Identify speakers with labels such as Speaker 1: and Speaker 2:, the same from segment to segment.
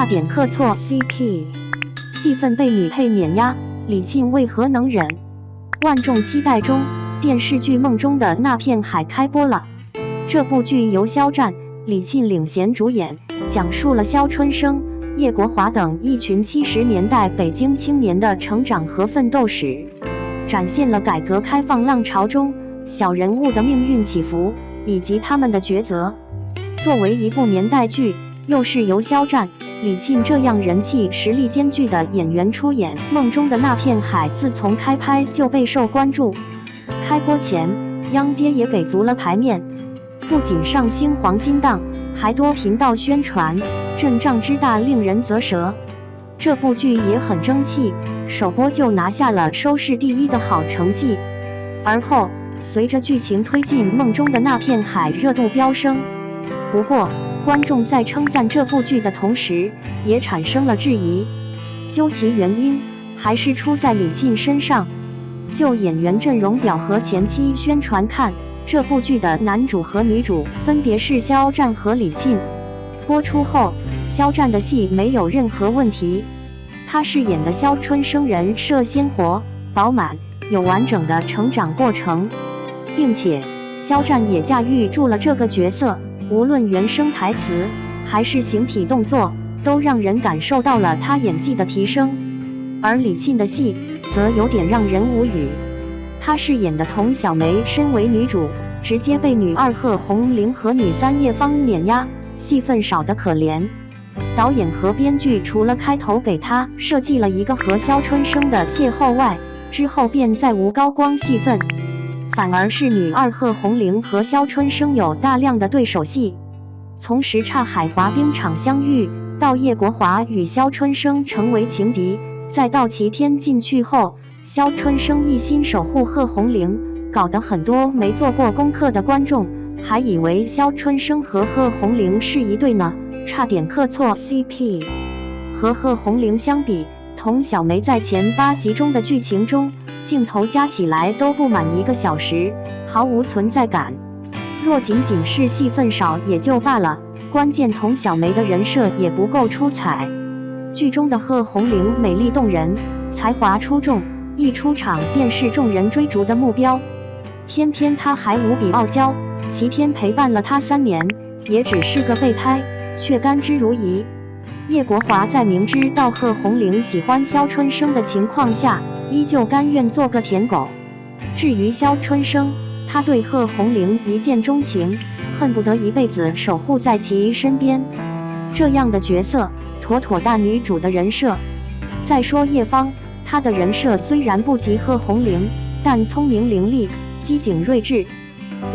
Speaker 1: 差点磕错 CP， 戏份被女配碾压，李沁为何能忍？万众期待中，电视剧《梦中的那片海》开播了。这部剧由肖战、李沁领衔主演，讲述了肖春生、叶国华等一群70年代北京青年的成长和奋斗史，展现了改革开放浪潮中小人物的命运起伏以及他们的抉择。作为一部年代剧，又是由肖战、李沁这样人气实力兼具的演员出演，《梦中的那片海》自从开拍就备受关注。开播前，央爹也给足了排面，不仅上星黄金档，还多频道宣传，阵仗之大令人啧舌。这部剧也很争气，首播就拿下了收视第1的好成绩。而后，随着剧情推进，《梦中的那片海》热度飙升。不过，观众在称赞这部剧的同时，也产生了质疑。究其原因，还是出在李沁身上。就演员阵容表和前期宣传看，这部剧的男主和女主分别是肖战和李沁。播出后，肖战的戏没有任何问题，他饰演的肖春生人设鲜活、饱满，有完整的成长过程，并且肖战也驾驭住了这个角色，无论原声台词还是形体动作，都让人感受到了他演技的提升。而李沁的戏则有点让人无语，她饰演的童小梅身为女主，直接被女2贺红玲和女3叶芳碾压，戏份少得可怜。导演和编剧除了开头给她设计了一个和肖春生的邂逅外，之后便再无高光戏份，反而是女2贺红玲和肖春生有大量的对手戏。从什刹海滑冰场相遇，到叶国华与肖春生成为情敌，再到齐天进去后，肖春生一心守护贺红玲，搞得很多没做过功课的观众还以为肖春生和贺红玲是一对呢，差点磕错 CP。 和贺红玲相比，童小梅在前8集中的剧情中，镜头加起来都不满1个小时，毫无存在感。若仅仅是戏份少也就罢了，关键童小梅的人设也不够出彩。剧中的贺红玲美丽动人，才华出众，一出场便是众人追逐的目标。偏偏她还无比傲娇，齐天陪伴了她3年，也只是个备胎，却甘之如饴。叶国华在明知道贺红玲喜欢肖春生的情况下，依旧甘愿做个舔狗。至于肖春生，他对贺红玲一见钟情，恨不得一辈子守护在其身边。这样的角色，妥妥大女主的人设。再说叶芳，她的人设虽然不及贺红玲，但聪明伶俐，机警睿智。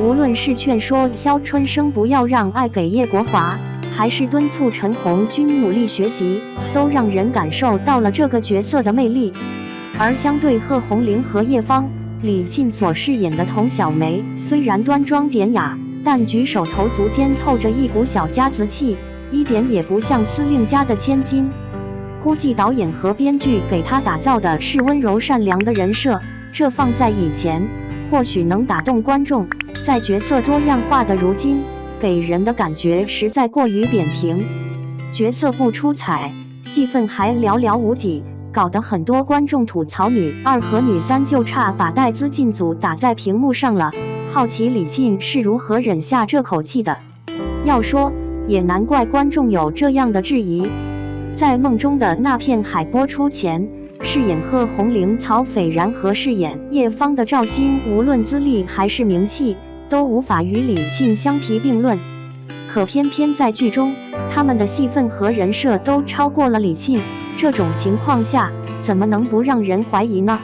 Speaker 1: 无论是劝说肖春生不要让爱给叶国华，还是敦促陈鸿钧努力学习，都让人感受到了这个角色的魅力。而相对贺红玲和叶芳，李沁所饰演的童小梅虽然端庄典雅，但举手投足间透着一股小家子气，一点也不像司令家的千金。估计导演和编剧给她打造的是温柔善良的人设，这放在以前或许能打动观众，在角色多样化的如今，给人的感觉实在过于扁平，角色不出彩，戏份还寥寥无几，搞得很多观众吐槽女2和女3就差把带资进组打在屏幕上了。好奇李沁是如何忍下这口气的。要说，也难怪观众有这样的质疑。在《梦中的那片海》播出前，饰演贺红玲曹斐然和饰演叶芳的赵鑫，无论资历还是名气，都无法与李沁相提并论。可偏偏在剧中，他们的戏份和人设都超过了李沁，这种情况下，怎么能不让人怀疑呢？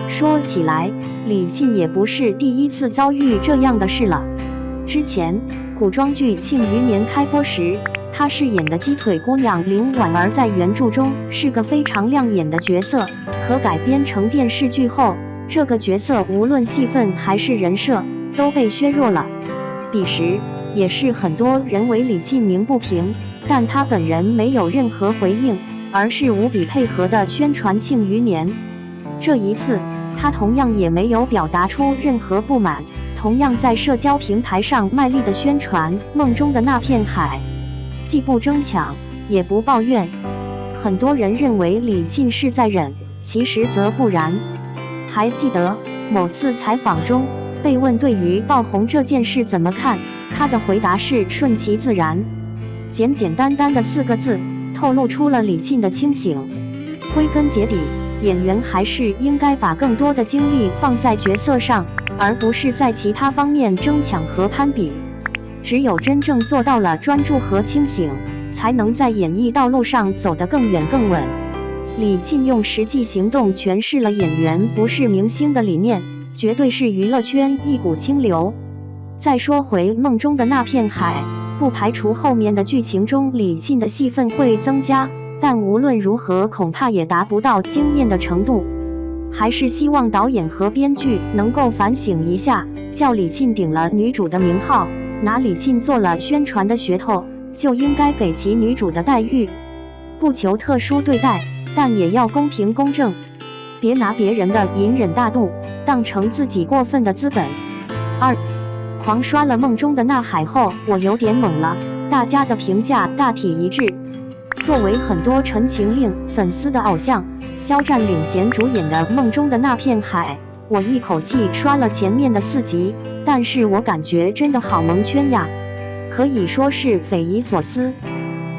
Speaker 1: 说起来，李沁也不是第一次遭遇这样的事了。之前，古装剧《庆余年》开播时，她饰演的鸡腿姑娘林婉儿在原著中是个非常亮眼的角色，可改编成电视剧后，这个角色无论戏份还是人设都被削弱了。彼时，也是很多人为李沁鸣不平，但她本人没有任何回应，而是无比配合的宣传《庆余年》。这一次，她同样也没有表达出任何不满，同样在社交平台上卖力的宣传《梦中的那片海》。既不争抢，也不抱怨。很多人认为李沁是在忍，其实则不然。还记得某次采访中被问对于爆红这件事怎么看，他的回答是顺其自然。简简单单的4个字，透露出了李沁的清醒。归根结底，演员还是应该把更多的精力放在角色上，而不是在其他方面争抢和攀比。只有真正做到了专注和清醒，才能在演艺道路上走得更远更稳。李沁用实际行动诠释了演员不是明星的理念，绝对是娱乐圈一股清流。再说回梦中的那片海，不排除后面的剧情中李沁的戏份会增加，但无论如何恐怕也达不到惊艳的程度。还是希望导演和编剧能够反省一下，叫李沁顶了女主的名号，拿李沁做了宣传的噱头，就应该给其女主的待遇，不求特殊对待，但也要公平公正，别拿别人的隐忍大度当成自己过分的资本。2. 狂刷了梦中的那海后，我有点懵了，大家的评价大体一致。作为很多陈情令粉丝的偶像，肖战领衔主演的《梦中的那片海》，我一口气刷了前面的4集，但是我感觉真的好蒙圈呀，可以说是匪夷所思。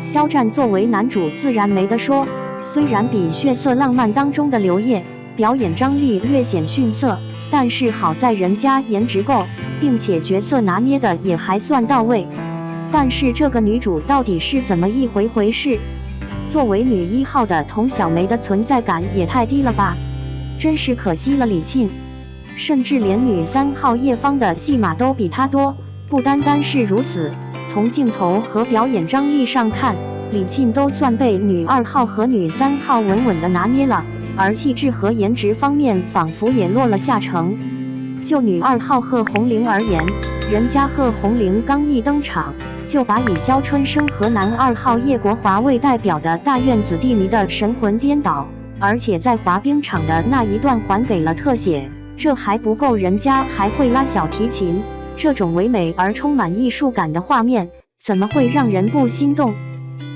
Speaker 1: 肖战作为男主自然没得说，虽然比《血色浪漫》当中的刘烨表演张力略显逊色，但是好在人家颜值够，并且角色拿捏的也还算到位。但是这个女主到底是怎么一回事？作为女1号的童小梅的存在感也太低了吧，真是可惜了李沁。甚至连女3号叶芳的戏码都比她多。不单单是如此，从镜头和表演张力上看，李沁都算被女2号和女3号稳稳地拿捏了，而气质和颜值方面仿佛也落了下乘。就女2号贺红玲而言，人家贺红玲刚一登场，就把以萧春生和男2号叶国华为代表的大院子弟迷的神魂颠倒，而且在滑冰场的那一段还给了特写。这还不够，人家还会拉小提琴，这种唯美而充满艺术感的画面，怎么会让人不心动？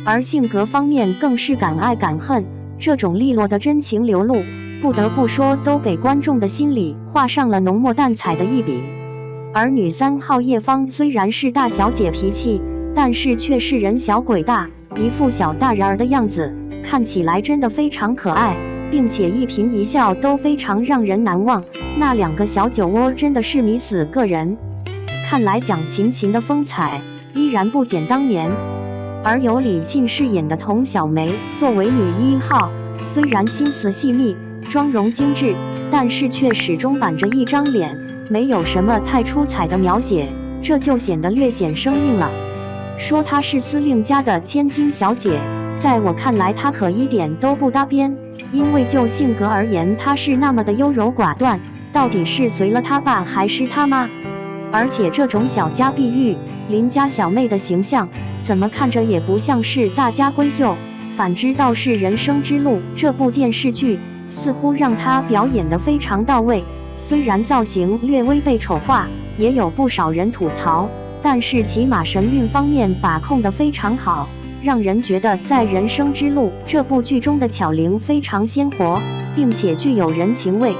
Speaker 1: 而性格方面更是敢爱敢恨，这种利落的真情流露，不得不说都给观众的心里画上了浓墨淡彩的一笔。而女3号叶芳虽然是大小姐脾气，但是却是人小鬼大，一副小大人儿的样子，看起来真的非常可爱，并且一颦一笑都非常让人难忘。那2个小酒窝真的是迷死个人。看来蒋勤勤的风采依然不减当年。而由李沁饰演的童小梅作为女1号，虽然心思细密，妆容精致，但是却始终板着一张脸，没有什么太出彩的描写，这就显得略显生硬了。说她是司令家的千金小姐，在我看来她可一点都不搭边，因为就性格而言，她是那么的优柔寡断，到底是随了她爸还是她妈？而且这种小家碧玉、邻家小妹的形象，怎么看着也不像是大家闺秀，反之倒是《人生之路》这部电视剧似乎让她表演得非常到位。虽然造型略微被丑化，也有不少人吐槽，但是起码神韵方面把控得非常好，让人觉得在《人生之路》这部剧中的巧玲非常鲜活，并且具有人情味。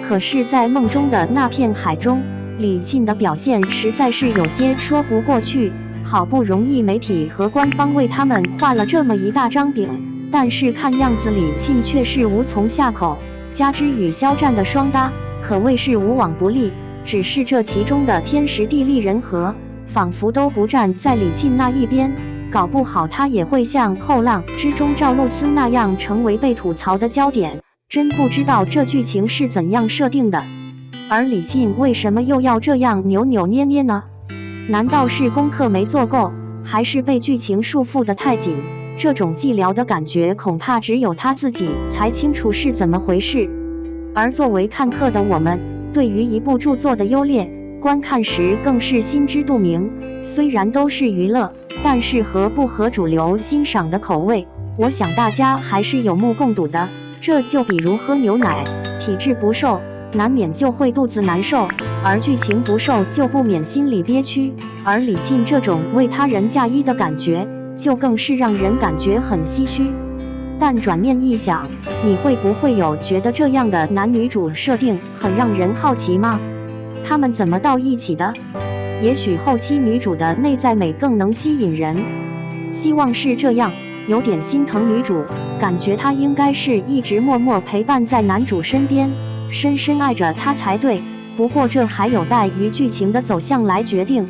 Speaker 1: 可是在梦中的那片海中，李沁的表现实在是有些说不过去。好不容易媒体和官方为他们画了这么一大张饼，但是看样子李沁却是无从下口，加之与肖战的双搭可谓是无往不利，只是这其中的天时地利人和仿佛都不站在李沁那一边，搞不好他也会像后浪之中赵露思那样成为被吐槽的焦点。真不知道这剧情是怎样设定的，而李沁为什么又要这样扭扭捏捏呢？难道是功课没做够，还是被剧情束缚得太紧？这种寂寥的感觉恐怕只有他自己才清楚是怎么回事。而作为看客的我们，对于一部著作的优劣，观看时更是心知肚明。虽然都是娱乐，但是合不合主流欣赏的口味，我想大家还是有目共睹的。这就比如喝牛奶，体质不受，难免就会肚子难受，而剧情不受就不免心里憋屈。而李沁这种为他人嫁衣的感觉，就更是让人感觉很唏嘘。但转念一想，你会不会有觉得这样的男女主设定很让人好奇吗？他们怎么到一起的？也许后期女主的内在美更能吸引人，希望是这样。有点心疼女主，感觉她应该是一直默默陪伴在男主身边，深深爱着他才对。不过这还有待于剧情的走向来决定。